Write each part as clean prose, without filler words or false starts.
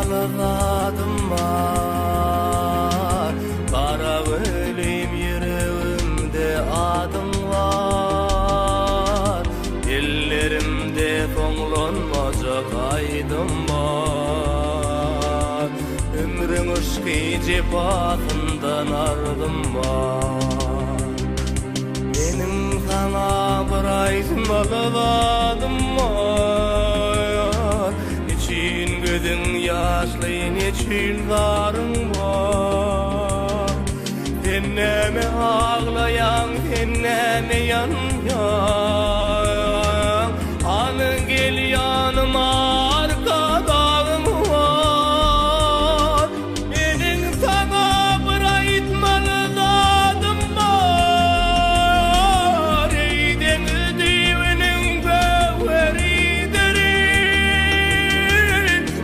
adım var. Kara ölüm yüreğimde adım var. Ellerimde toңlonmajak aydım var. Ömrüň ışky jebatyndan ardım var. Menim sana bir aýtmaladym var. Niçin gözüň ýaşly, niçin zaryň var. Sen näme ağlayan, sen näme yanýan. Anyň gel ýanyma, arkadagyň var. Menim sana bir aýtmaladym var. Ey deňiz diwiniň böwerileri.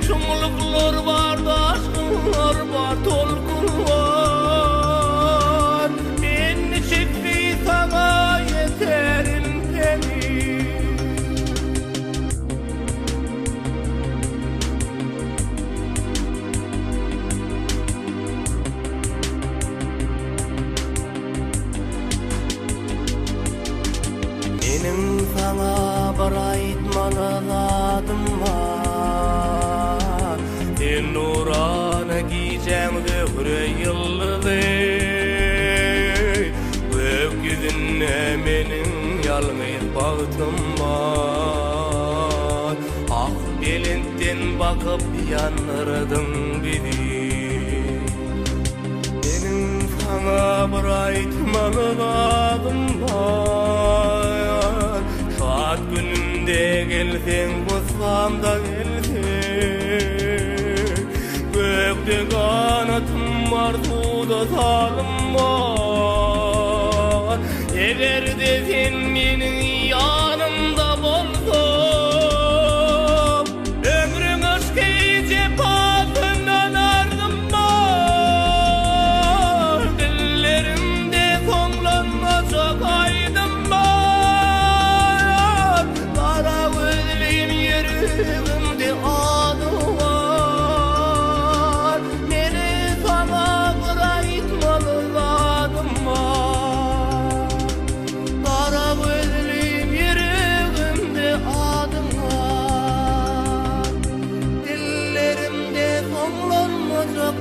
Şuňluklar bar, daşkynlar bar, tolkun var. Men çekdi sana yeterin seni. Menim sana bir aýtmaladym var. Sen nurana giyeceğim göhre yıllızy. Gökyüzüne menin yalňyz bagtym var. Ak belintden bakıp yanırdyň bizi. Menin sana bir aýtmaladym var. Saat günümde gelseň, bosam da gelseň. Gökde kanatym var, suda salym var. Egerde sen meniň ýanymda bolsaň, ömrüň ışky jebatyndan ardım var. Dillerimde toňlanmajak aýdym var. Kara gözlüm yüreğimde adım var. Meni sana bir aýtmaladym var. Kara gözlüm yüreğimde adım var. Dillerimde toňlanmajak